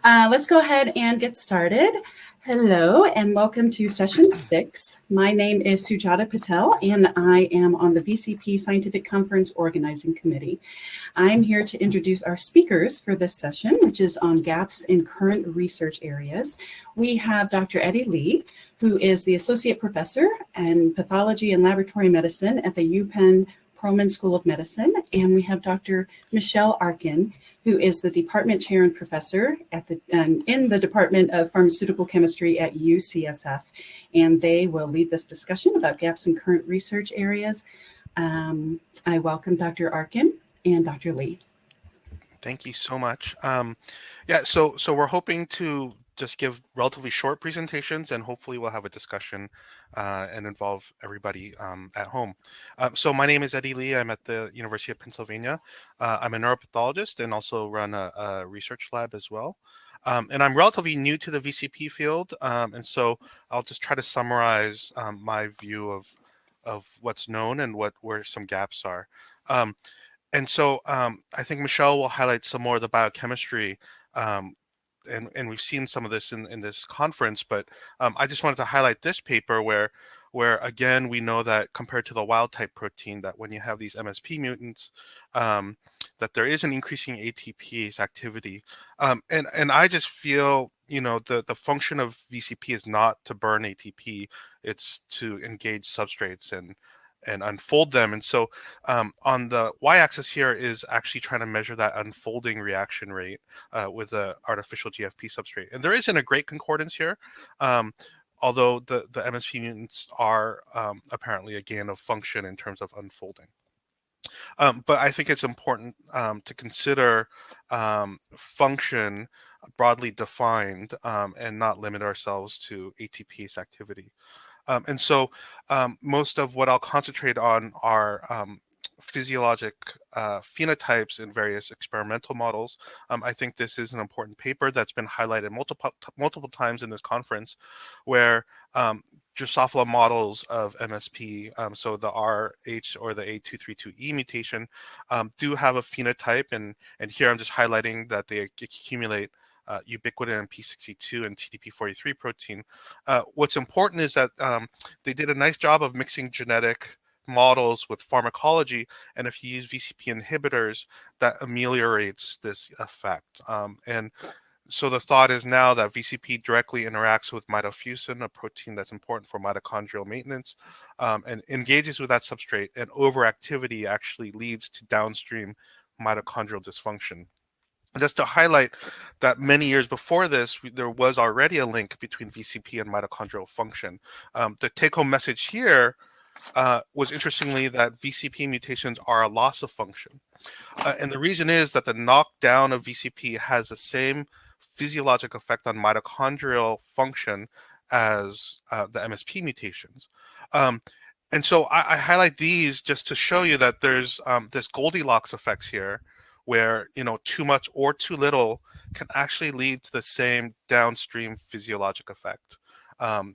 Let's go ahead and get started. Hello and welcome to session 6. My name is Sujata Patel and I am on the VCP Scientific Conference Organizing Committee. I'm here to introduce our speakers for this session, which is on gaps in current research areas. We have Dr. Eddie Lee, who is the Associate Professor in Pathology and Laboratory Medicine at the UPenn Perelman School of Medicine, and we have Dr. Michelle Arkin, who is the Department Chair and Professor in the Department of Pharmaceutical Chemistry at UCSF, and they will lead this discussion about gaps in current research areas. I welcome Dr. Arkin and Dr. Lee. Thank you so much. So we're hoping to just give relatively short presentations, and hopefully we'll have a discussion and involve everybody at home. So my name is Eddie Lee. I'm at the University of Pennsylvania. I'm a neuropathologist and also run a research lab as well. And I'm relatively new to the VCP field, and so I'll just try to summarize my view of what's known and where some gaps are. And so I think Michelle will highlight some more of the biochemistry, and we've seen some of this in this conference, but I just wanted to highlight this paper where again, we know that compared to the wild type protein, that when you have these MSP mutants, that there is an increasing ATPase activity. And I just feel, the function of VCP is not to burn ATP, it's to engage substrates and unfold them. And so on the y-axis here is actually trying to measure that unfolding reaction rate with an artificial GFP substrate. And there isn't a great concordance here, although the MSP mutants are apparently a gain of function in terms of unfolding. But I think it's important to consider function broadly defined and not limit ourselves to ATPase activity. And so most of what I'll concentrate on are physiologic phenotypes in various experimental models. I think this is an important paper that's been highlighted multiple times in this conference, where Drosophila models of MSP, so the RH or the A232E mutation, do have a phenotype, and here I'm just highlighting that they accumulate ubiquitin P62 and TDP43 protein. What's important is that they did a nice job of mixing genetic models with pharmacology, and if you use VCP inhibitors, that ameliorates this effect. And so the thought is now that VCP directly interacts with mitofusin, a protein that's important for mitochondrial maintenance, and engages with that substrate, and overactivity actually leads to downstream mitochondrial dysfunction. Just to highlight that many years before this, there was already a link between VCP and mitochondrial function. The take-home message here was interestingly that VCP mutations are a loss of function. And the reason is that the knockdown of VCP has the same physiologic effect on mitochondrial function as the MSP mutations. And so I highlight these just to show you that there's this Goldilocks effects here, where too much or too little can actually lead to the same downstream physiologic effect.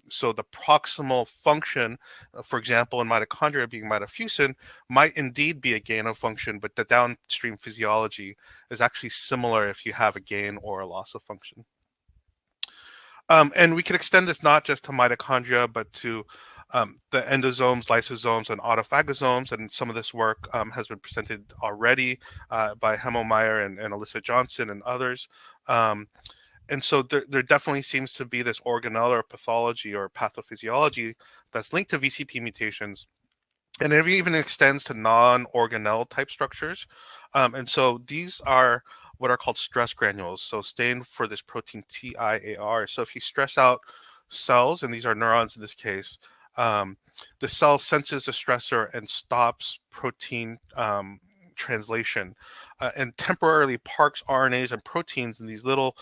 So the proximal function, for example, in mitochondria being mitofusin, might indeed be a gain of function, but the downstream physiology is actually similar if you have a gain or a loss of function. And we can extend this not just to mitochondria, but to the endosomes, lysosomes, and autophagosomes. And some of this work has been presented already by Hemo Meyer and Alyssa Johnson and others. And so there definitely seems to be this organelle or pathology or pathophysiology that's linked to VCP mutations. And it even extends to non-organelle type structures. And so these are what are called stress granules. So stand for this protein TIAR. So if you stress out cells, and these are neurons in this case, the cell senses the stressor and stops protein translation and temporarily parks RNAs and proteins in these little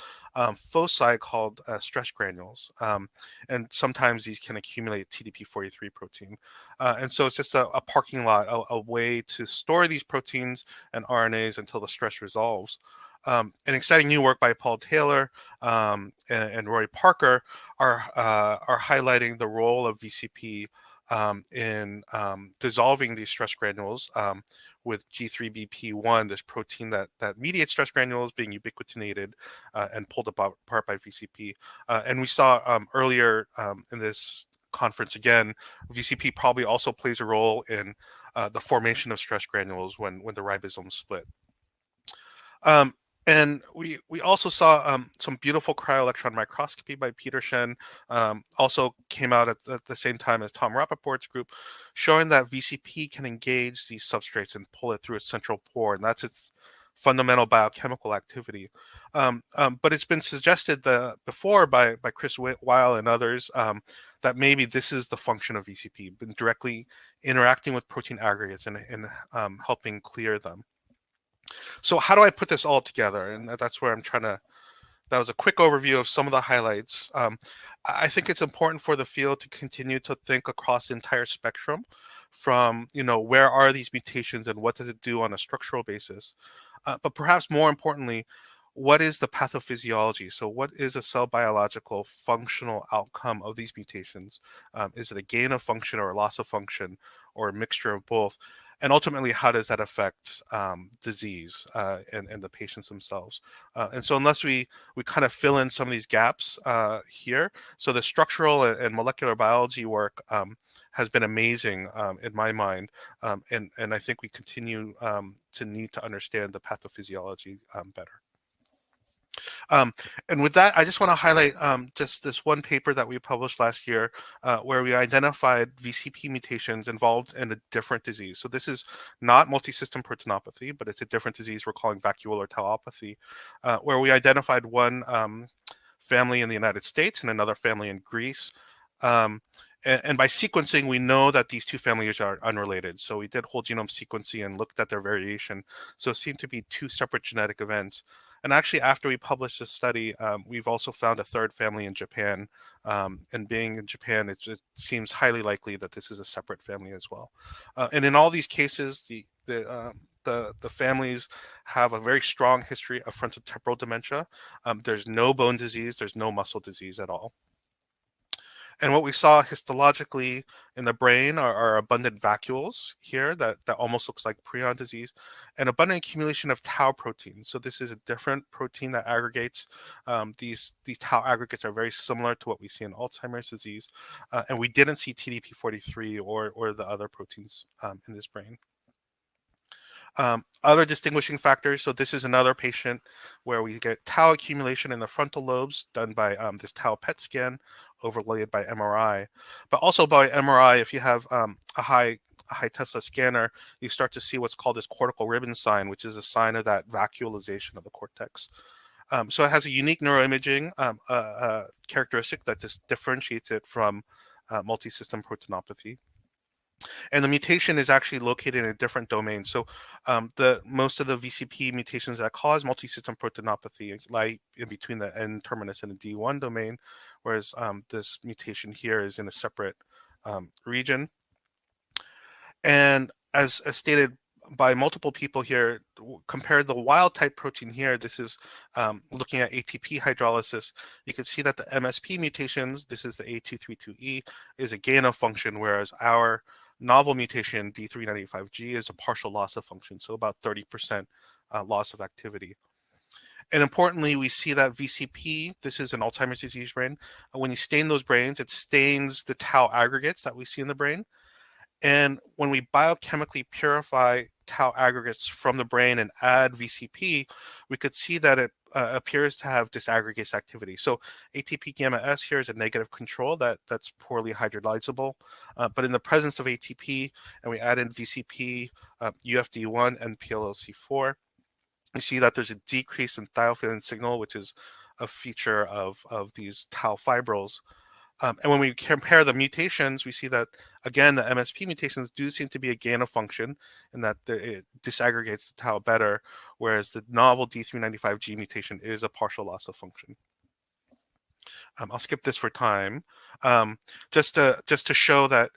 foci called stress granules. And sometimes these can accumulate TDP43 protein. And so it's just a parking lot, a way to store these proteins and RNAs until the stress resolves. An exciting new work by Paul Taylor and Roy Parker are highlighting the role of VCP in dissolving these stress granules, with G3BP1, this protein that mediates stress granules being ubiquitinated and pulled apart by VCP. And we saw earlier in this conference again, VCP probably also plays a role in the formation of stress granules when the ribosomes split. And we also saw some beautiful cryo-electron microscopy by Peter Shen, also came out at the same time as Tom Rappaport's group, showing that VCP can engage these substrates and pull it through its central pore, and that's its fundamental biochemical activity. But it's been suggested before by Chris Weil and others that maybe this is the function of VCP, been directly interacting with protein aggregates and helping clear them. So how do I put this all together? And that's where I'm trying to, that was a quick overview of some of the highlights. I think it's important for the field to continue to think across the entire spectrum from, where are these mutations and what does it do on a structural basis? But perhaps more importantly, what is the pathophysiology? So what is a cell biological functional outcome of these mutations? Is it a gain of function or a loss of function or a mixture of both? And ultimately, how does that affect disease and the patients themselves? And so unless we kind of fill in some of these gaps here, so the structural and molecular biology work has been amazing in my mind. And I think we continue to need to understand the pathophysiology better. And with that, I just want to highlight just this one paper that we published last year where we identified VCP mutations involved in a different disease. So this is not multisystem proteinopathy, but it's a different disease we're calling vacuolar tauopathy, where we identified one family in the United States and another family in Greece. And by sequencing, we know that these two families are unrelated. So we did whole genome sequencing and looked at their variation. So it seemed to be two separate genetic events. And actually, after we published this study, we've also found a third family in Japan. And being in Japan, it seems highly likely that this is a separate family as well. And in all these cases, the families have a very strong history of frontotemporal dementia. There's no bone disease, there's no muscle disease at all. And what we saw histologically in the brain are abundant vacuoles here that almost looks like prion disease, and abundant accumulation of tau protein. So this is a different protein that aggregates. These tau aggregates are very similar to what we see in Alzheimer's disease, and we didn't see TDP43 or the other proteins in this brain. Other distinguishing factors. So this is another patient where we get tau accumulation in the frontal lobes done by this tau PET scan overlaid by MRI. But also by MRI, if you have a high Tesla scanner, you start to see what's called this cortical ribbon sign, which is a sign of that vacuolization of the cortex. So it has a unique neuroimaging characteristic that just differentiates it from multisystem proteinopathy. And the mutation is actually located in a different domain. So most of the VCP mutations that cause multisystem proteinopathy lie in between the N terminus and the D1 domain, whereas this mutation here is in a separate region. And as stated by multiple people here, compared the wild type protein here, this is looking at ATP hydrolysis. You can see that the MSP mutations, this is the A232E, is a gain of function, whereas our novel mutation D395G is a partial loss of function, so about 30% loss of activity. And importantly, we see that VCP, this is an Alzheimer's disease brain. When you stain those brains, it stains the tau aggregates that we see in the brain. And when we biochemically purify tau aggregates from the brain and add VCP, we could see that it appears to have disaggregase activity. So ATP gamma S here is a negative control that's poorly hydrolyzable. But in the presence of ATP, and we add in VCP, UFD1, and PLLC4, you see that there's a decrease in thiophylline signal, which is a feature of these tau fibrils. And when we compare the mutations, we see that, again, the MSP mutations do seem to be a gain of function in that it disaggregates the tau better, whereas the novel D395G mutation is a partial loss of function. I'll skip this for time. Just to show that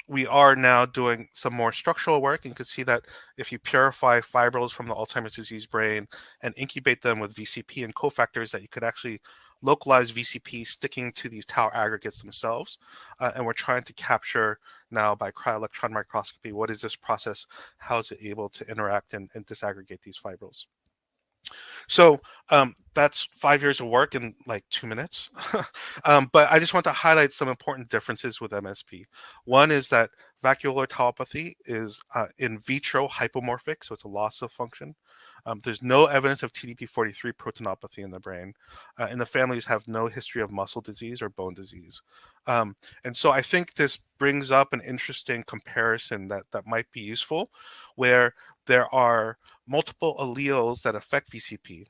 we are now doing some more structural work. And you can see that if you purify fibrils from the Alzheimer's disease brain and incubate them with VCP and cofactors, that you could actually localize VCP sticking to these tau aggregates themselves. And we're trying to capture now by cryo-electron microscopy. What is this process? How is it able to interact and disaggregate these fibrils? So that's 5 years of work in like 2 minutes. But I just want to highlight some important differences with MSP. One is that vacuolar tauopathy is in vitro hypomorphic, so it's a loss of function. There's no evidence of TDP-43 proteinopathy in the brain, and the families have no history of muscle disease or bone disease. And so I think this brings up an interesting comparison that might be useful, where there are multiple alleles that affect VCP,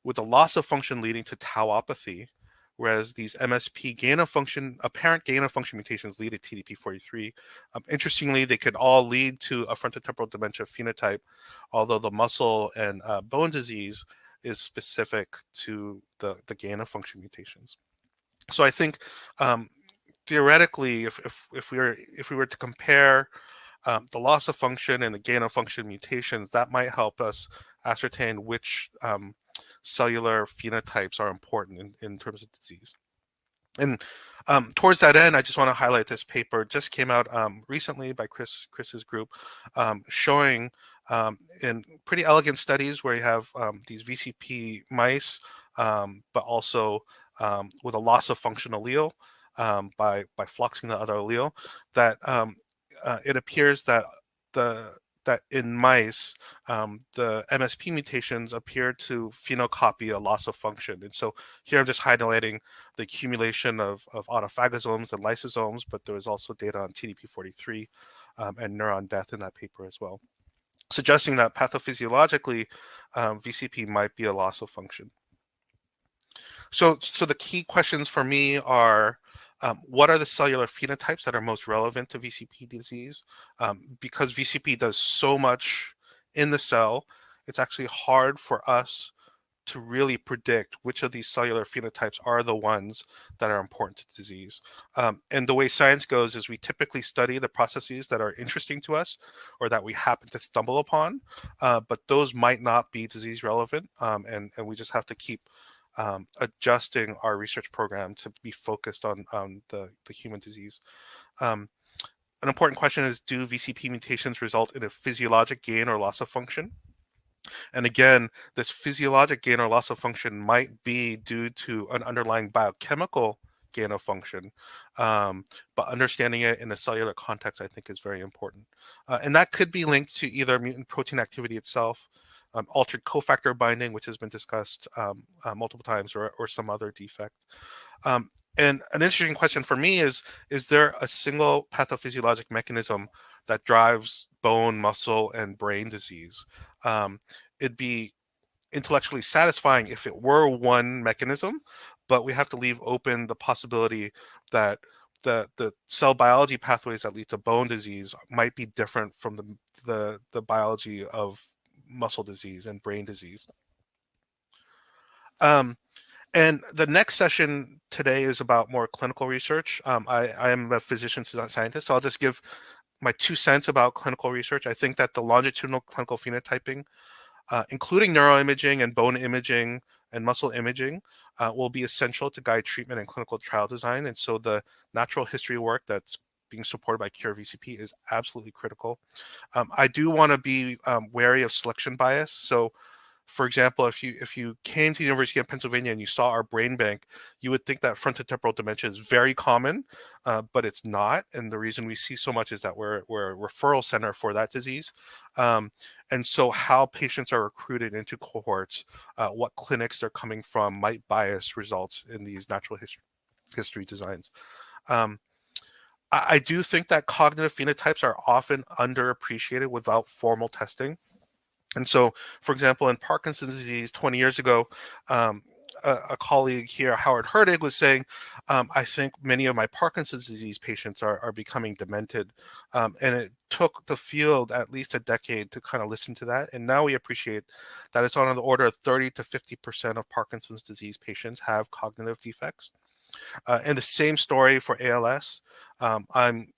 with a loss of function leading to tauopathy, whereas these MSP apparent gain of function mutations lead to TDP-43. Interestingly, they could all lead to a frontotemporal dementia phenotype, although the muscle and bone disease is specific to the gain of function mutations. So I think theoretically, if we were to compare the loss of function and the gain of function mutations, that might help us ascertain which cellular phenotypes are important in terms of disease. And towards that end, I just want to highlight this paper. Just came out recently by Chris's group, showing in pretty elegant studies where you have these VCP mice, but also with a loss of function allele by fluxing the other allele, that it appears that in mice, the MSP mutations appear to phenocopy a loss of function. And so here I'm just highlighting the accumulation of autophagosomes and lysosomes, but there was also data on TDP-43 and neuron death in that paper as well, suggesting that pathophysiologically, VCP might be a loss of function. So the key questions for me are, what are the cellular phenotypes that are most relevant to VCP disease? Because VCP does so much in the cell, it's actually hard for us to really predict which of these cellular phenotypes are the ones that are important to disease. And the way science goes is we typically study the processes that are interesting to us or that we happen to stumble upon, but those might not be disease relevant, and we just have to keep adjusting our research program to be focused on the human disease. An important question is, do VCP mutations result in a physiologic gain or loss of function? And again, this physiologic gain or loss of function might be due to an underlying biochemical gain of function, but understanding it in a cellular context, I think, is very important. And that could be linked to either mutant protein activity itself, altered cofactor binding, which has been discussed multiple times, or some other defect. And an interesting question for me is there a single pathophysiologic mechanism that drives bone, muscle, and brain disease? It'd be intellectually satisfying if it were one mechanism, but we have to leave open the possibility that the cell biology pathways that lead to bone disease might be different from the biology of muscle disease and brain disease. And the next session today is about more clinical research. I am a physician scientist, so I'll just give my 2 cents about clinical research. I think that the longitudinal clinical phenotyping, including neuroimaging and bone imaging and muscle imaging, will be essential to guide treatment and clinical trial design. And so the natural history work that's being supported by Cure VCP is absolutely critical. I do want to be wary of selection bias. So, for example, if you came to the University of Pennsylvania and you saw our brain bank, you would think that frontotemporal dementia is very common, but it's not. And the reason we see so much is that we're a referral center for that disease. And so how patients are recruited into cohorts, what clinics they're coming from might bias results in these natural history designs. I do think that cognitive phenotypes are often underappreciated without formal testing. And so, for example, in Parkinson's disease 20 years ago, a colleague here, Howard Herdig, was saying, I think many of my Parkinson's disease patients are becoming demented. And it took the field at least a decade to kind of listen to that. And now we appreciate that it's on the order of 30 to 50% of Parkinson's disease patients have cognitive defects. And the same story for ALS. I'm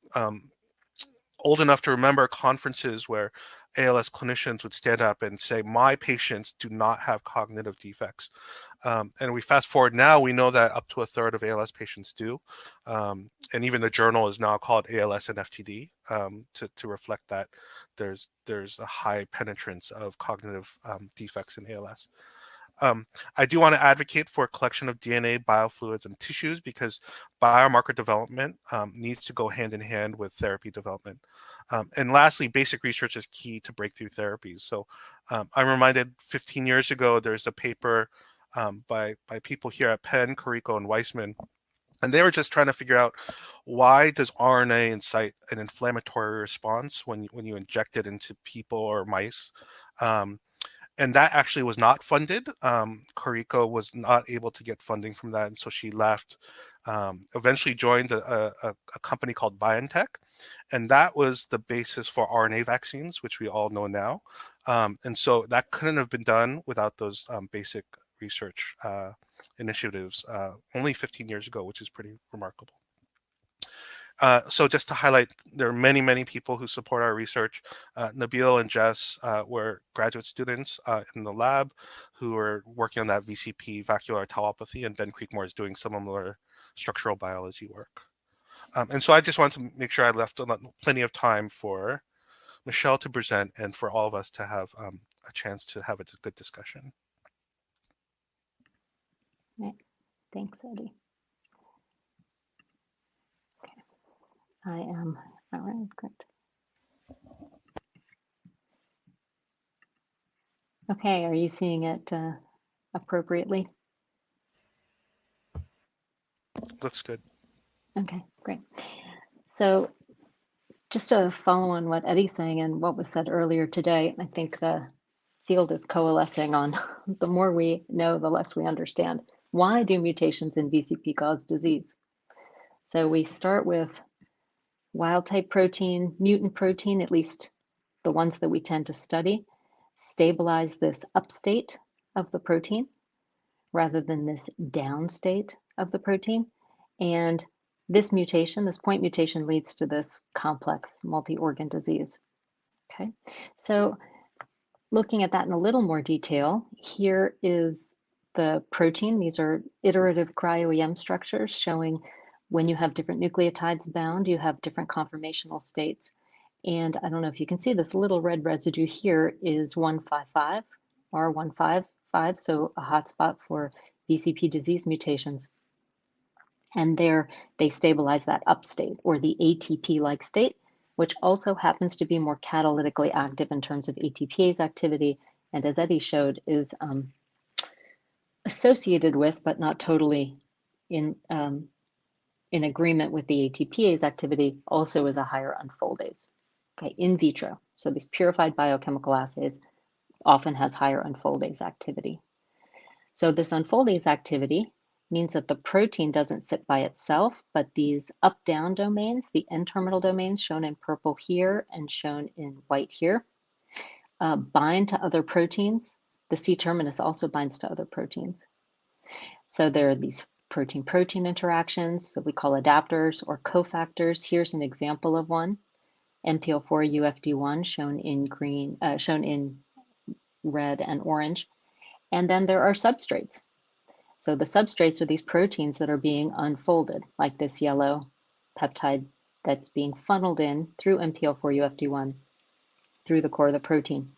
old enough to remember conferences where ALS clinicians would stand up and say, my patients do not have cognitive defects. And we fast forward now, we know that up to a third of ALS patients do. And even the journal is now called ALS and FTD to reflect that there's a high penetrance of cognitive defects in ALS. I do want to advocate for a collection of DNA, biofluids, and tissues because biomarker development needs to go hand in hand with therapy development. And lastly, basic research is key to breakthrough therapies. So I'm reminded 15 years ago, there's a paper by people here at Penn, Carrico, and Weissman, and they were just trying to figure out why does RNA incite an inflammatory response when you inject it into people or mice. And that actually was not funded. Carrico was not able to get funding from that, and so she left. Eventually joined a company called BioNTech, and that was the basis for RNA vaccines, which we all know now. And so that couldn't have been done without those basic research initiatives only 15 years ago, which is pretty remarkable. So just to highlight, there are many, many people who support our research. Nabil and Jess were graduate students in the lab who are working on that VCP, vascular tauopathy, and Ben Creekmore is doing similar structural biology work. And so I just wanted to make sure I left plenty of time for Michelle to present and for all of us to have a chance to have a good discussion. Right. Thanks, Eddie. Okay. I am, all right, great. Okay, are you seeing it appropriately? Looks good. Okay, great. So just to follow on what Eddie's saying and what was said earlier today, I think the field is coalescing on the more we know, the less we understand. Why do mutations in VCP cause disease? So we start with wild type protein, mutant protein, at least the ones that we tend to study, stabilize this up state of the protein rather than this down state of the protein. And this mutation, this point mutation, leads to this complex multi-organ disease. Okay, so looking at that in a little more detail, here is the protein. These are iterative cryo-EM structures showing when you have different nucleotides bound, you have different conformational states. And I don't know if you can see this little red residue here is 155, R155, so a hotspot for VCP disease mutations. And there they stabilize that up state or the ATP-like state, which also happens to be more catalytically active in terms of ATPase activity. And as Eddie showed, is associated with, but not totally in agreement with the ATPase activity, also is a higher unfoldase, okay, in vitro. So these purified biochemical assays often has higher unfoldase activity. So this unfoldase activity means that the protein doesn't sit by itself, but these up-down domains, the N-terminal domains shown in purple here and shown in white here, bind to other proteins. The C-terminus also binds to other proteins. So there are these protein-protein interactions that we call adapters or cofactors. Here's an example of one, MPL4-UFD1 shown in green, shown in red and orange. And then there are substrates. So the substrates are these proteins that are being unfolded, like this yellow peptide that's being funneled in through MPL4-UFD1 through the core of the protein.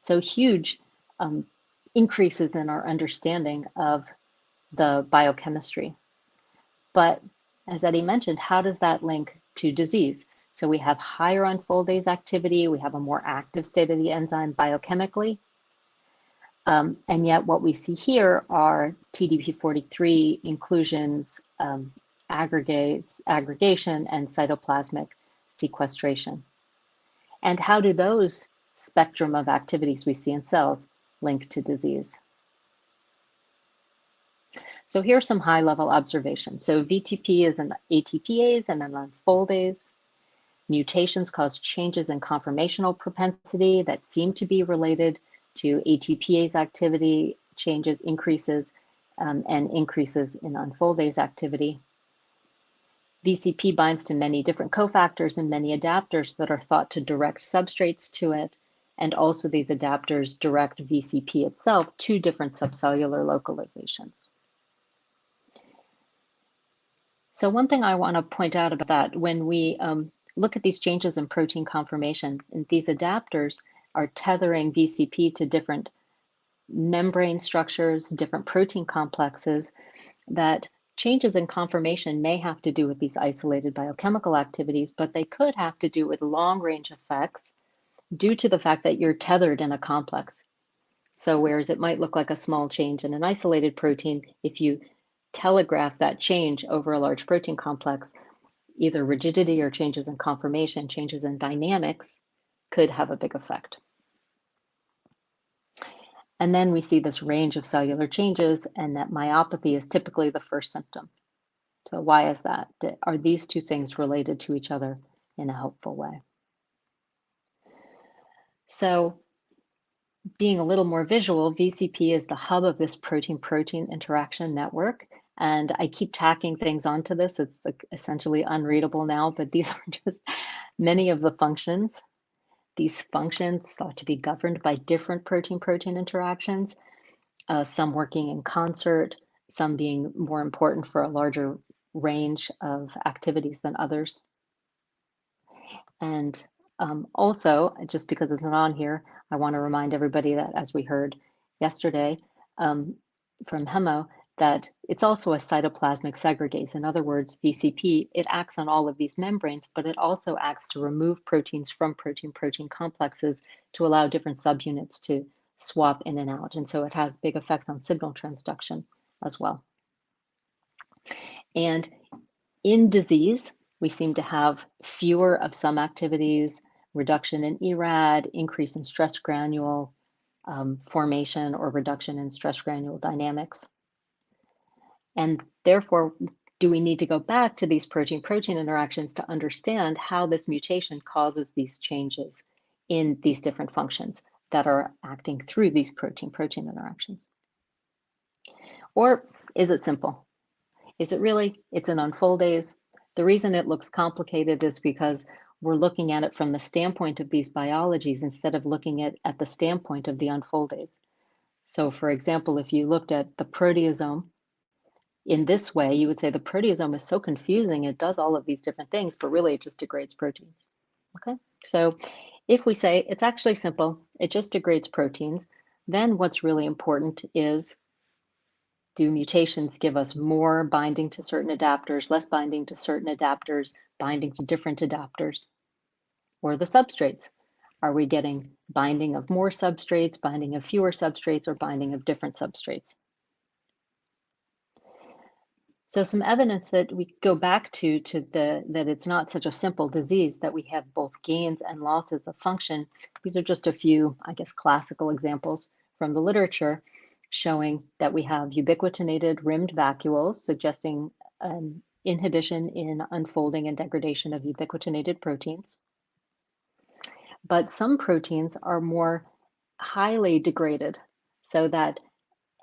So huge increases in our understanding of the biochemistry. But as Eddie mentioned, how does that link to disease? So we have higher unfoldase activity, we have a more active state of the enzyme biochemically, and yet what we see here are TDP43 inclusions, aggregation, and cytoplasmic sequestration. And how do those spectrum of activities we see in cells link to disease? So here's some high-level observations. So VTP is an ATPase and an unfoldase. Mutations cause changes in conformational propensity that seem to be related to ATPase activity, changes, increases, and increases in unfoldase activity. VCP binds to many different cofactors and many adapters that are thought to direct substrates to it. And also these adapters direct VCP itself to different subcellular localizations. So one thing I want to point out about that, when we look at these changes in protein conformation, and these adapters are tethering VCP to different membrane structures, different protein complexes, that changes in conformation may have to do with these isolated biochemical activities, but they could have to do with long-range effects due to the fact that you're tethered in a complex. So whereas it might look like a small change in an isolated protein, if you telegraph that change over a large protein complex, either rigidity or changes in conformation, changes in dynamics could have a big effect. And then we see this range of cellular changes, and that myopathy is typically the first symptom. So why is that? Are these two things related to each other in a helpful way? So being a little more visual, VCP is the hub of this protein-protein interaction network. And I keep tacking things onto this. It's like essentially unreadable now, but these are just many of the functions. These functions thought to be governed by different protein-protein interactions, some working in concert, some being more important for a larger range of activities than others. And also, just because it's not on here, I want to remind everybody that, as we heard yesterday from Hemo, that it's also a cytoplasmic segregase. In other words, VCP, it acts on all of these membranes, but it also acts to remove proteins from protein-protein complexes to allow different subunits to swap in and out. And so it has big effects on signal transduction as well. And in disease, we seem to have fewer of some activities, reduction in ERAD, increase in stress granule formation, or reduction in stress granule dynamics. And therefore, do we need to go back to these protein-protein interactions to understand how this mutation causes these changes in these different functions that are acting through these protein-protein interactions? Or is it simple? Is it really? It's an unfoldase. The reason it looks complicated is because we're looking at it from the standpoint of these biologies instead of looking at the standpoint of the unfoldase. So for example, if you looked at the proteasome in this way, you would say the proteasome is so confusing, it does all of these different things, but really it just degrades proteins. Okay, so if we say it's actually simple, it just degrades proteins, then what's really important is, do mutations give us more binding to certain adapters, less binding to certain adapters, binding to different adapters? Or the substrates. Are we getting binding of more substrates, binding of fewer substrates, or binding of different substrates? So some evidence that we go back to that it's not such a simple disease, that we have both gains and losses of function. These are just a few, I guess, classical examples from the literature showing that we have ubiquitinated rimmed vacuoles, suggesting inhibition in unfolding and degradation of ubiquitinated proteins. But some proteins are more highly degraded, so that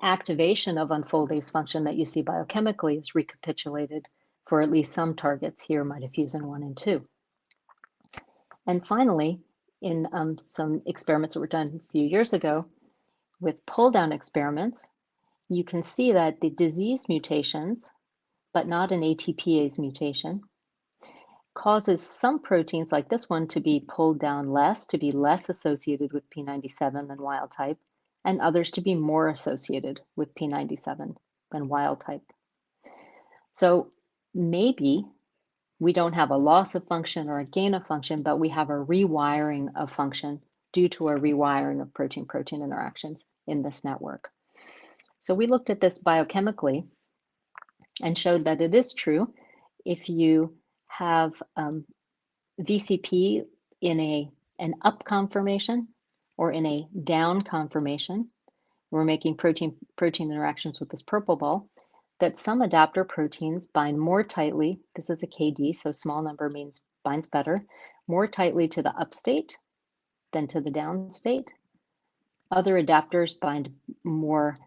activation of unfoldase function that you see biochemically is recapitulated for at least some targets here, mitofusin 1 and 2. And finally, in some experiments that were done a few years ago with pull-down experiments, you can see that the disease mutations, but not an ATPase mutation, causes some proteins like this one to be pulled down less, to be less associated with P97 than wild type, and others to be more associated with P97 than wild type. So maybe we don't have a loss of function or a gain of function, but we have a rewiring of function due to a rewiring of protein-protein interactions in this network. So we looked at this biochemically and showed that it is true. If you have VCP in an up conformation or in a down conformation, we're making protein-protein interactions with this purple ball, that some adapter proteins bind more tightly, this is a KD, so small number means binds better, more tightly to the up state than to the down state. Other adapters bind more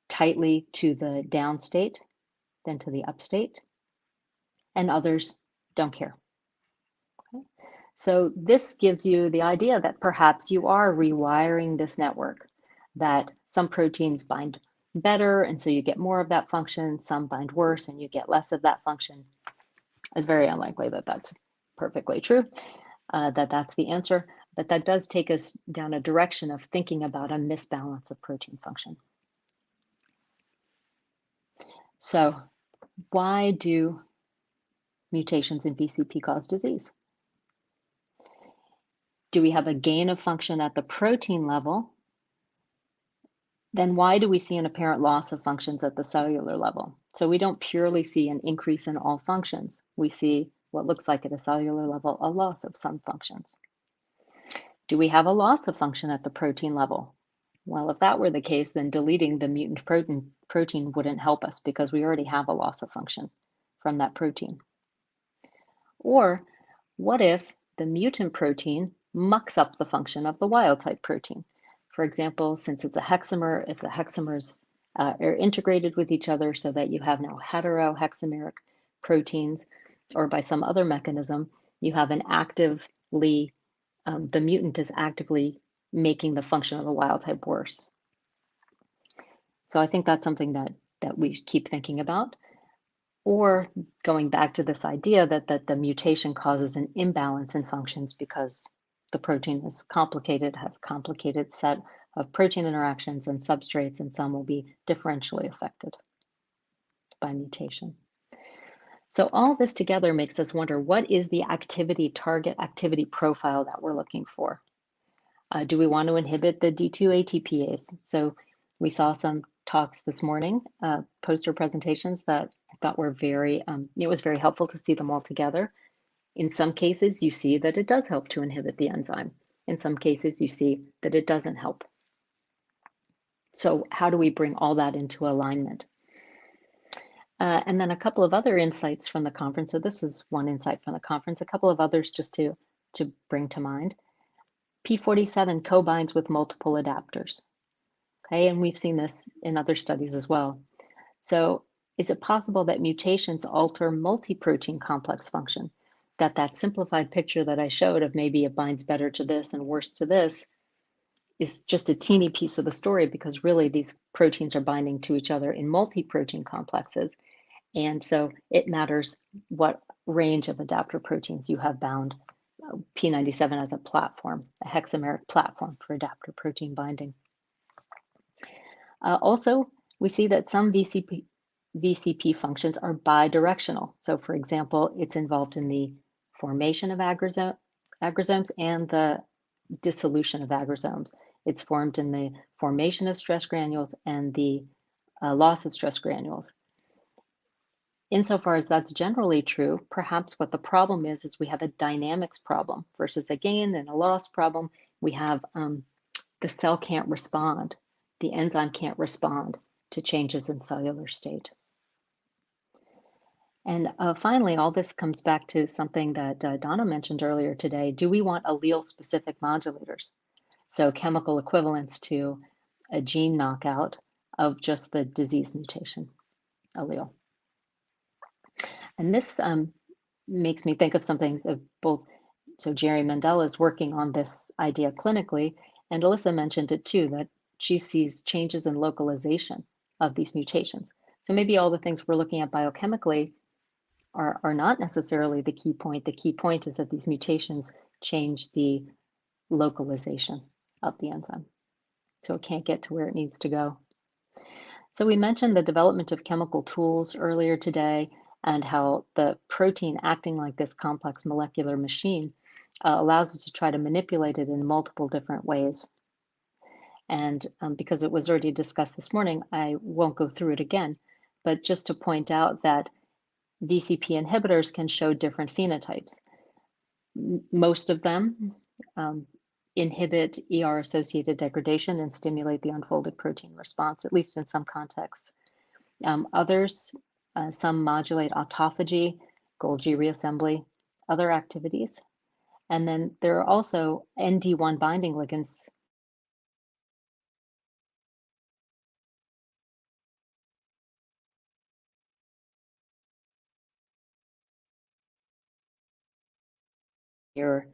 tightly to the down state than to the up state, and others don't care. Okay? So this gives you the idea that perhaps you are rewiring this network, that some proteins bind better, and so you get more of that function, some bind worse, and you get less of that function. It's very unlikely that that's perfectly true, that that's the answer, but that does take us down a direction of thinking about a misbalance of protein function. So why do mutations in VCP cause disease? Do we have a gain of function at the protein level? Then why do we see an apparent loss of functions at the cellular level? So we don't purely see an increase in all functions. We see what looks like at a cellular level, a loss of some functions. Do we have a loss of function at the protein level? Well, if that were the case, then deleting the mutant protein wouldn't help us because we already have a loss of function from that protein. Or what if the mutant protein mucks up the function of the wild type protein? For example, since it's a hexamer, if the hexamers are integrated with each other so that you have now heterohexameric proteins, or by some other mechanism, you have an actively, the mutant is actively making the function of the wild type worse. So I think that's something that we keep thinking about. Or going back to this idea that the mutation causes an imbalance in functions because the protein is complicated, has a complicated set of protein interactions and substrates, and some will be differentially affected by mutation. So all this together makes us wonder, what is the target activity profile that we're looking for? Do we want to inhibit the D2 ATPase? So we saw some talks this morning, poster presentations that I thought were it was very helpful to see them all together. In some cases, you see that it does help to inhibit the enzyme. In some cases, you see that it doesn't help. So how do we bring all that into alignment? And then a couple of other insights from the conference. So this is one insight from the conference, a couple of others just to bring to mind. P47 co-binds with multiple adapters. Okay, and we've seen this in other studies as well. So is it possible that mutations alter multi-protein complex function? That simplified picture that I showed of maybe it binds better to this and worse to this is just a teeny piece of the story, because really these proteins are binding to each other in multi-protein complexes. And so it matters what range of adapter proteins you have bound. P97 as a platform, a hexameric platform for adapter protein binding. Also, we see that some VCP functions are bidirectional. So for example, it's involved in the formation of agrosomes and the dissolution of agrosomes. It's formed in the formation of stress granules and the loss of stress granules. Insofar as that's generally true, perhaps what the problem is we have a dynamics problem versus a gain and a loss problem. We have the cell can't respond, the enzyme can't respond to changes in cellular state. And finally, all this comes back to something that Donna mentioned earlier today. Do we want allele-specific modulators? So chemical equivalents to a gene knockout of just the disease mutation allele. And this makes me think of something of both. So Jerry Mandela is working on this idea clinically, and Alyssa mentioned it too, that she sees changes in localization of these mutations. So maybe all the things we're looking at biochemically are not necessarily the key point. The key point is that these mutations change the localization of the enzyme. So it can't get to where it needs to go. So we mentioned the development of chemical tools earlier today, and how the protein acting like this complex molecular machine allows us to try to manipulate it in multiple different ways. And because it was already discussed this morning, I won't go through it again, but just to point out that VCP inhibitors can show different phenotypes. Most of them inhibit ER-associated degradation and stimulate the unfolded protein response, at least in some contexts. Others, some modulate autophagy, Golgi reassembly, other activities. And then there are also ND1 binding ligands your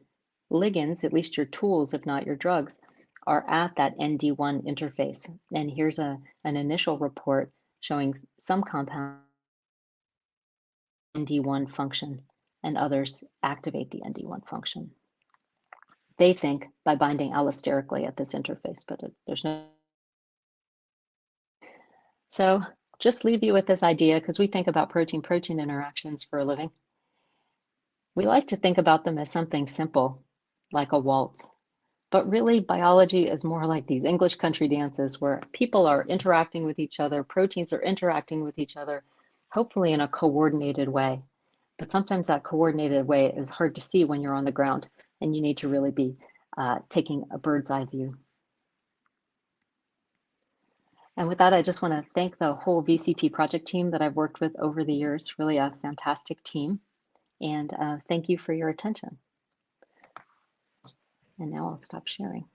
ligands, at least your tools, if not your drugs, are at that ND1 interface. And here's an initial report showing some compound ND1 function and others activate the ND1 function. They think by binding allosterically at this interface, but there's no. So just leave you with this idea, because we think about protein-protein interactions for a living. We like to think about them as something simple, like a waltz. But really, biology is more like these English country dances where people are interacting with each other, proteins are interacting with each other, hopefully in a coordinated way. But sometimes that coordinated way is hard to see when you're on the ground, and you need to really be taking a bird's eye view. And with that, I just want to thank the whole VCP project team that I've worked with over the years, really a fantastic team. And thank you for your attention. And now I'll stop sharing.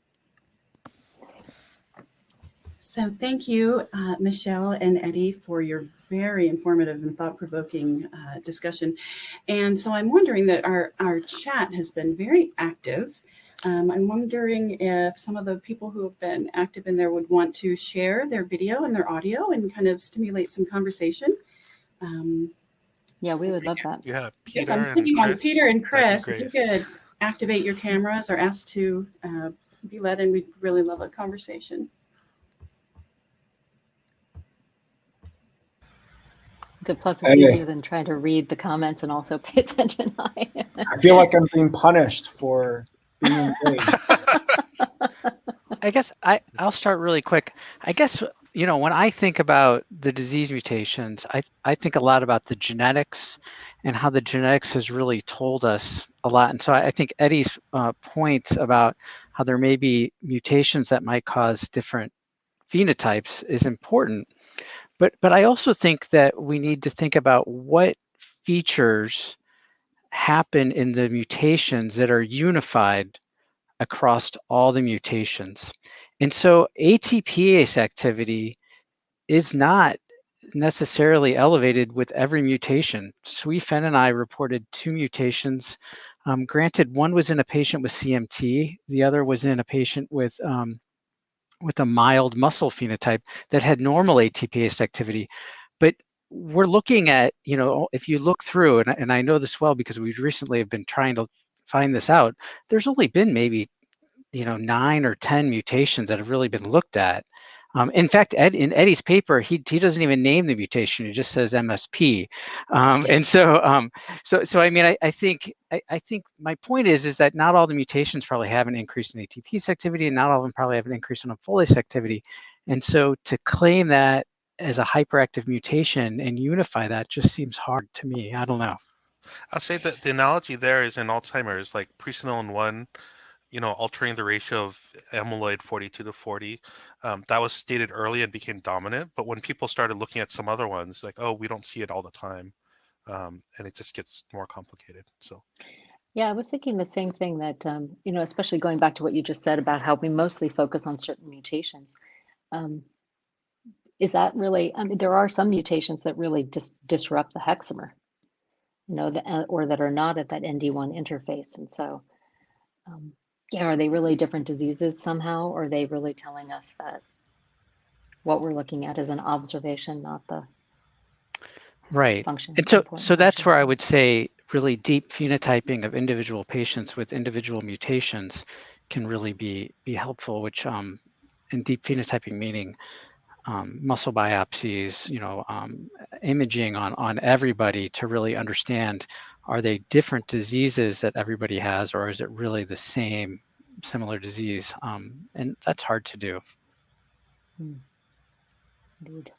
So thank you, Michelle and Eddie, for your very informative and thought-provoking discussion. And so I'm wondering that our chat has been very active. I'm wondering if some of the people who have been active in there would want to share their video and their audio and kind of stimulate some conversation. Yeah, we would love that. Yeah, Yes, Peter I'm and thinking on Chris, Peter and that'd be Chris. If great. you could activate your cameras or ask to be let in, we'd really love a conversation. Good, plus it's easier than trying to read the comments and also pay attention. I feel like I'm being punished for being engaged. I guess I'll start really quick. I guess, you know, when I think about the disease mutations, I think a lot about the genetics and how the genetics has really told us a lot. And so I think Eddie's points about how there may be mutations that might cause different phenotypes is important. But I also think that we need to think about what features happen in the mutations that are unified across all the mutations. And so ATPase activity is not necessarily elevated with every mutation. Sui Fen and I reported 2 mutations. Granted, one was in a patient with CMT, the other was in a patient with a mild muscle phenotype that had normal ATPase activity. But we're looking at, you know, if you look through, and I know this well because we recently have been trying to find this out, there's only been maybe, you know, 9 or 10 mutations that have really been looked at. In fact, in Eddie's paper, he doesn't even name the mutation; he just says MSP. And so I mean, I think my point is that not all the mutations probably have an increase in ATPase activity, and not all of them probably have an increase in foliage activity. And so to claim that as a hyperactive mutation and unify that just seems hard to me. I don't know. I'll say that the analogy there is in Alzheimer's, like presenilin 1, you know, altering the ratio of amyloid 42 to 40. That was stated early and became dominant. But when people started looking at some other ones, like, oh, we don't see it all the time. And it just gets more complicated. So. Yeah, I was thinking the same thing that, you know, especially going back to what you just said about how we mostly focus on certain mutations. Is that really, I mean, there are some mutations that really disrupt the hexamer, you know, or that are not at that ND1 interface. And so, yeah, are they really different diseases somehow? Or are they really telling us that what we're looking at is an observation, not the right function? And so that's where I would say really deep phenotyping of individual patients with individual mutations can really be helpful, which and deep phenotyping meaning muscle biopsies, you know, imaging on everybody to really understand, are they different diseases that everybody has, or is it really the same similar disease? And that's hard to do. Indeed.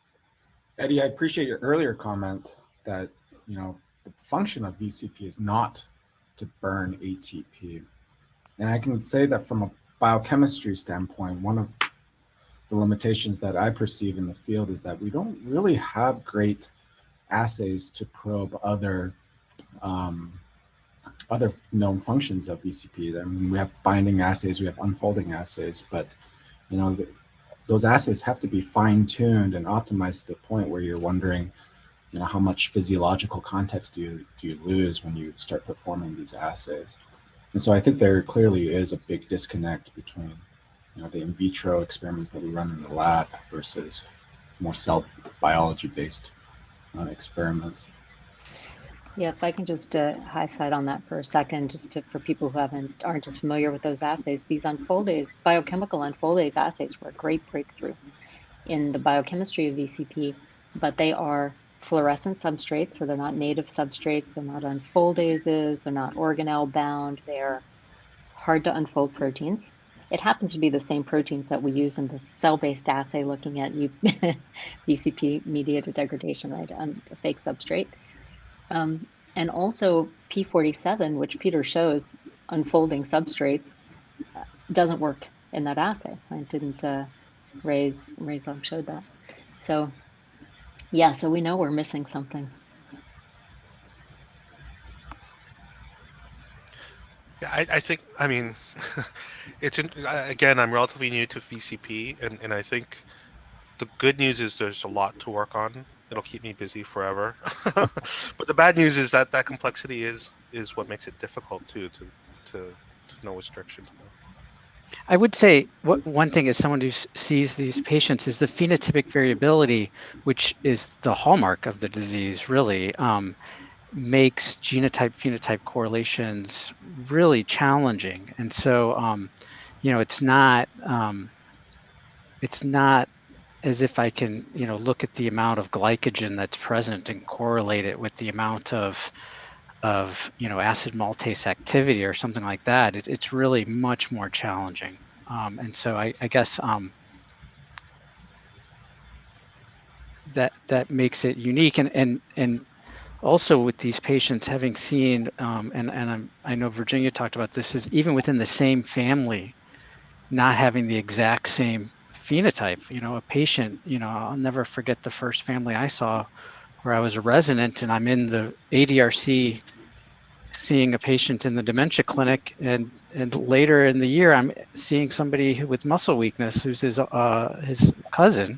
Eddie, I appreciate your earlier comment that, you know, the function of VCP is not to burn ATP. And I can say that from a biochemistry standpoint, one of the limitations that I perceive in the field is that we don't really have great assays to probe other known functions of VCP. I mean, we have binding assays, we have unfolding assays, but you know, those assays have to be fine-tuned and optimized to the point where you're wondering, you know, how much physiological context do you lose when you start performing these assays. And so I think there clearly is a big disconnect between, the in vitro experiments that we run in the lab versus more cell biology-based experiments. Yeah, if I can just highlight on that for a second, for people who aren't as familiar with those assays, these unfoldase, biochemical unfoldase assays were a great breakthrough in the biochemistry of VCP, but they are fluorescent substrates, so they're not native substrates, they're not unfoldases, they're not organelle bound, they're hard to unfold proteins. It happens to be the same proteins that we use in the cell-based assay looking at VCP mediated degradation, right, on a fake substrate. And also P47, which Peter shows unfolding substrates, doesn't work in that assay. I didn't Ray's lab showed that. So yeah, so we know we're missing something. Yeah, I think, I mean, again, I'm relatively new to VCP, and I think the good news is there's a lot to work on. It'll keep me busy forever. But the bad news is that complexity is what makes it difficult too, to know which direction to go. I would say one thing as someone who sees these patients is the phenotypic variability, which is the hallmark of the disease, really makes genotype-phenotype correlations really challenging. And so, it's not as if I can, look at the amount of glycogen that's present and correlate it with the amount of acid maltase activity or something like that. It's really much more challenging. And so I guess that makes it unique. And also with these patients having seen, I know Virginia talked about this, is even within the same family, not having the exact same phenotype. A patient, I'll never forget the first family I saw where I was a resident, and I'm in the ADRC seeing a patient in the dementia clinic, and later in the year I'm seeing somebody with muscle weakness who's his cousin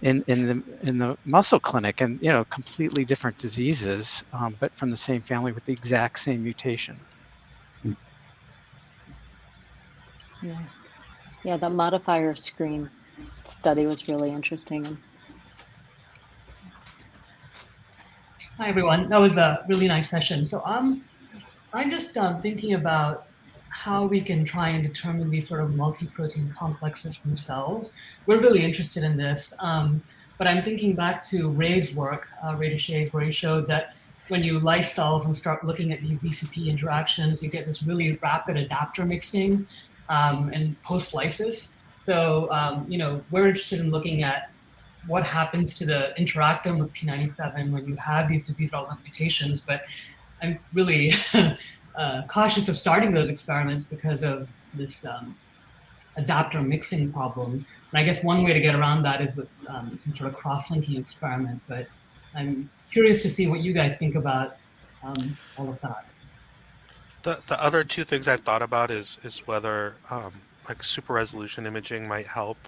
in the muscle clinic, and completely different diseases, but from the same family with the exact same mutation. Yeah, the modifier screen study was really interesting. Hi everyone, that was a really nice session. So I'm just thinking about how we can try and determine these sort of multi-protein complexes from cells. We're really interested in this, but I'm thinking back to Ray's work, Ray Deshays, where he showed that when you lyse cells and start looking at these VCP interactions, you get this really rapid adapter mixing and post-lysis. So, we're interested in looking at what happens to the interactome of P97 when you have these disease-relevant mutations, but I'm really cautious of starting those experiments because of this adapter mixing problem. And I guess one way to get around that is with some sort of cross-linking experiment, but I'm curious to see what you guys think about all of that. The other two things I've thought about is whether like super resolution imaging might help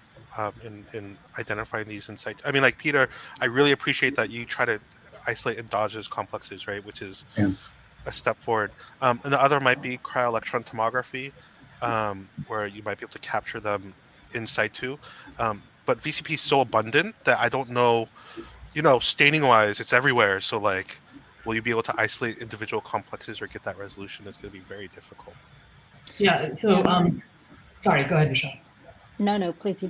in identifying these insights. I mean, like Peter, I really appreciate that you try to isolate endogenous complexes, right? Which is a step forward. And the other might be cryo-electron tomography, where you might be able to capture them in situ. But VCP is so abundant that I don't know, staining wise, it's everywhere. So like, will you be able to isolate individual complexes or get that resolution? Is going to be very difficult. Yeah. So, sorry, go ahead, Michelle. No, please.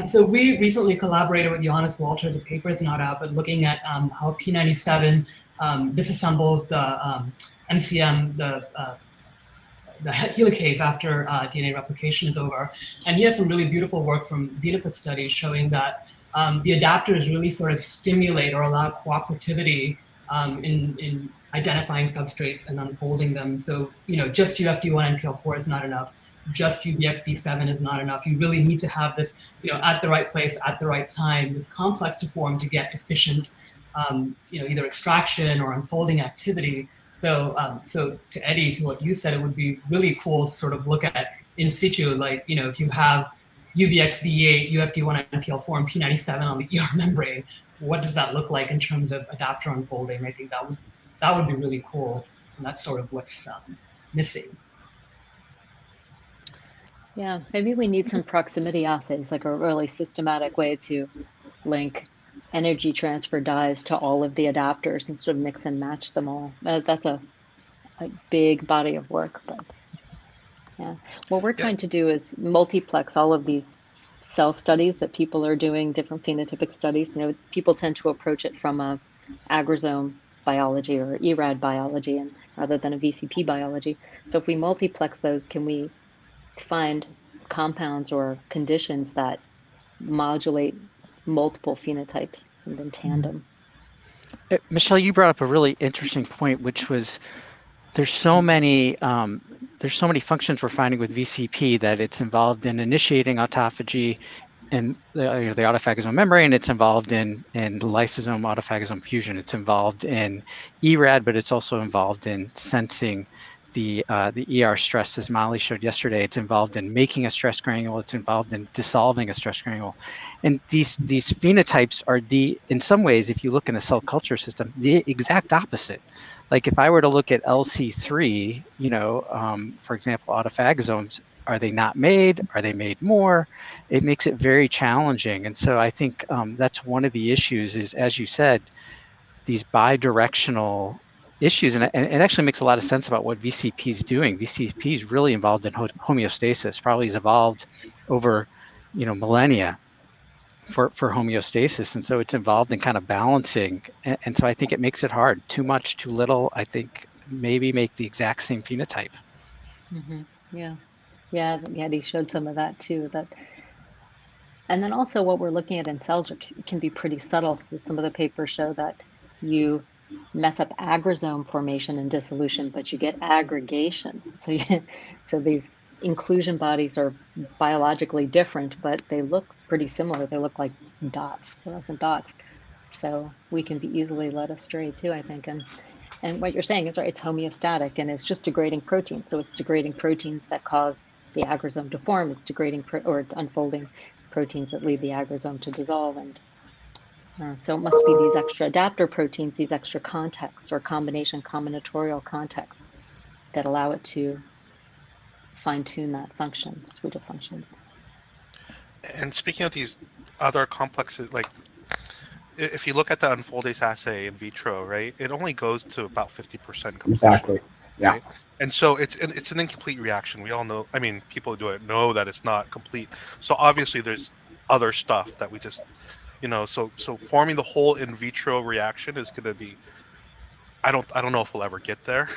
So we recently collaborated with Johannes Walter. The paper is not out, but looking at how P97 disassembles the NCM, the helicase after DNA replication is over. And he has some really beautiful work from Xenopus studies showing that the adapters really sort of stimulate or allow cooperativity in identifying substrates and unfolding them. So, just UFD1 NPL4 is not enough. Just UBXD7 is not enough. You really need to have this, at the right place, at the right time, this complex to form to get efficient, either extraction or unfolding activity. So, so to Eddie, to what you said, it would be really cool to sort of look at in situ, like, if you have UBXD8, UFD1, NPL4, and P97 on the ER membrane, what does that look like in terms of adapter unfolding? I think that would be really cool, and that's sort of what's missing. Yeah, maybe we need some proximity assays, like a really systematic way to link energy transfer dyes to all of the adapters and sort of mix and match them all. That's a big body of work, but yeah. What we're Yeah. trying to do is multiplex all of these cell studies that people are doing, different phenotypic studies. You know, people tend to approach it from a agrisome biology or ERAD biology, and rather than a VCP biology. So if we multiplex those, can we find compounds or conditions that modulate multiple phenotypes and in tandem? Michelle, you brought up a really interesting point, which was there's so many functions we're finding with VCP that it's involved in initiating autophagy and the autophagosome membrane. It's involved in lysosome autophagosome fusion. It's involved in ERAD, but it's also involved in sensing the ER stress, as Molly showed yesterday. It's involved in making a stress granule. It's involved in dissolving a stress granule. And these phenotypes are in some ways, if you look in a cell culture system, the exact opposite. Like if I were to look at LC3, for example, autophagosomes, are they not made? Are they made more? It makes it very challenging. And so I think that's one of the issues is, as you said, these bidirectional issues. And it actually makes a lot of sense about what VCP is doing. VCP is really involved in homeostasis, probably has evolved over, millennia for homeostasis. And so it's involved in kind of balancing. And so I think it makes it hard. Too much, too little, I think maybe make the exact same phenotype. Mm-hmm. Yeah, he showed some of that too. And then also what we're looking at in cells can be pretty subtle. So some of the papers show that you mess up agrisome formation and dissolution, but you get aggregation. So these inclusion bodies are biologically different, but they look pretty similar. They look like dots, fluorescent dots. So we can be easily led astray too, I think. And what you're saying is right, it's homeostatic and it's just degrading proteins. So it's degrading proteins that cause the agrisome to form. It's degrading or unfolding proteins that lead the agrisome to dissolve. And so it must be these extra adapter proteins, these extra contexts or combinatorial contexts that allow it to fine tune that suite of functions. And speaking of these other complexes, like if you look at the unfoldase assay in vitro, right, it only goes to about 50% completion. Exactly. Yeah. Right? And so it's an incomplete reaction. We all know, I mean, people who do it know that it's not complete. So obviously there's other stuff that we just, so forming the whole in vitro reaction is going to be, I don't know if we'll ever get there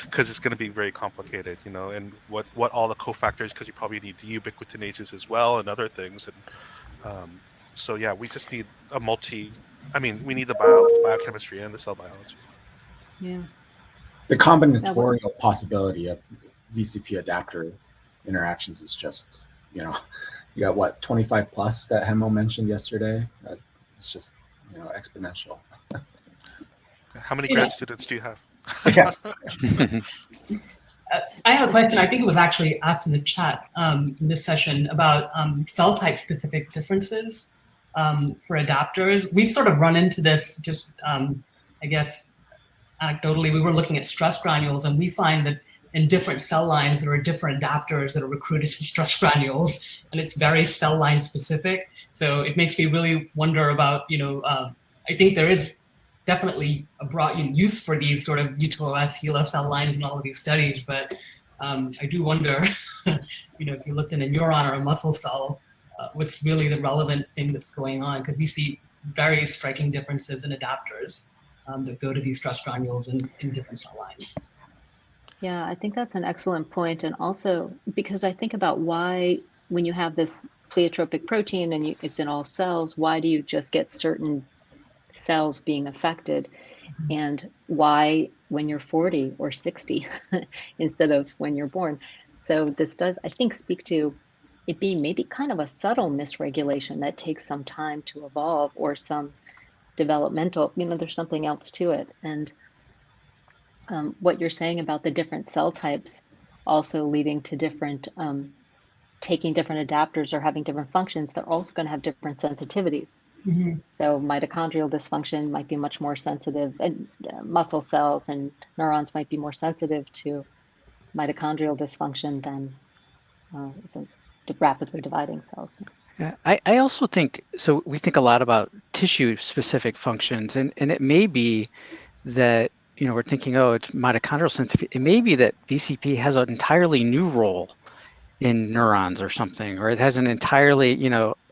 because it's going to be very complicated, and what all the cofactors, because you probably need the ubiquitinases as well and other things. And so yeah, we just need we need the biochemistry and the cell biology. Yeah. The combinatorial possibility of VCP adapter interactions is just, you got what, 25 plus that Hemo mentioned yesterday. It's just, exponential. How many grad students do you have? Yeah. I have a question. I think it was actually asked in the chat in this session about cell type specific differences for adapters. We've sort of run into this just, I guess, anecdotally. We were looking at stress granules, and we find that in different cell lines, there are different adapters that are recruited to stress granules, and it's very cell line specific. So it makes me really wonder about, I think there is definitely a broad use for these sort of U2OS, HeLa cell lines in all of these studies, but I do wonder, if you looked in a neuron or a muscle cell, what's really the relevant thing that's going on? Because we see very striking differences in adapters that go to these stress granules in different cell lines. Yeah, I think that's an excellent point. And also because I think about why, when you have this pleiotropic protein and it's in all cells, why do you just get certain cells being affected? And why when you're 40 or 60 instead of when you're born? So this does, I think, speak to it being maybe kind of a subtle misregulation that takes some time to evolve, or some developmental, there's something else to it. And what you're saying about the different cell types also leading to different, taking different adapters or having different functions, they're also going to have different sensitivities. Mm-hmm. So mitochondrial dysfunction might be much more sensitive, and muscle cells and neurons might be more sensitive to mitochondrial dysfunction than rapidly dividing cells. Yeah, I also think, so we think a lot about tissue-specific functions, and it may be that, we're thinking, oh, it's mitochondrial sensitivity. It may be that VCP has an entirely new role in neurons or something, or it has an entirely,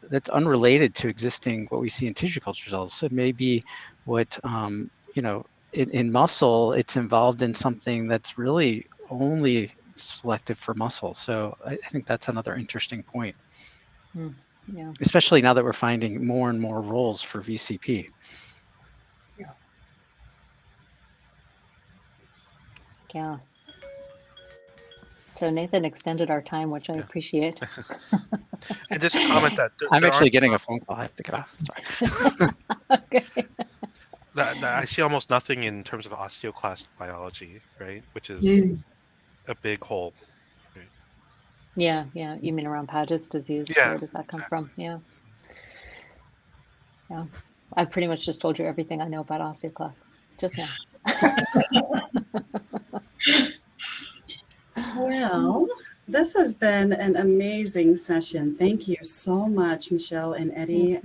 that's unrelated to existing what we see in tissue culture cells. So maybe what, in muscle, it's involved in something that's really only selective for muscle. So I think that's another interesting point. Yeah. Especially now that we're finding more and more roles for VCP. Yeah. So Nathan extended our time, which I appreciate. And just a comment that I'm actually getting a phone call. I have to get off. Sorry. Okay. that I see almost nothing in terms of osteoclast biology, right? Which is a big hole. Right? Yeah. You mean around Paget's disease? Yeah, Where does that come exactly. from? Yeah. I pretty much just told you everything I know about osteoclasts just now. Well, this has been an amazing session. Thank you so much, Michelle and Eddie.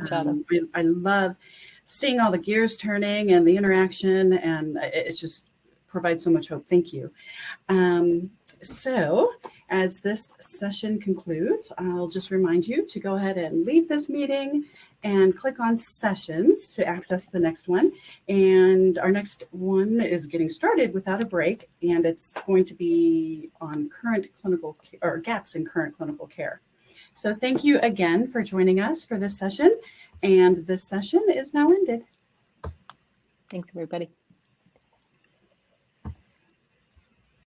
I love seeing all the gears turning and the interaction, and it just provides so much hope. Thank you. So as this session concludes, I'll just remind you to go ahead and leave this meeting and click on sessions to access the next one. And our next one is getting started without a break, and it's going to be on current clinical or gaps in current clinical care. So thank you again for joining us for this session, and this session is now ended. Thanks, everybody.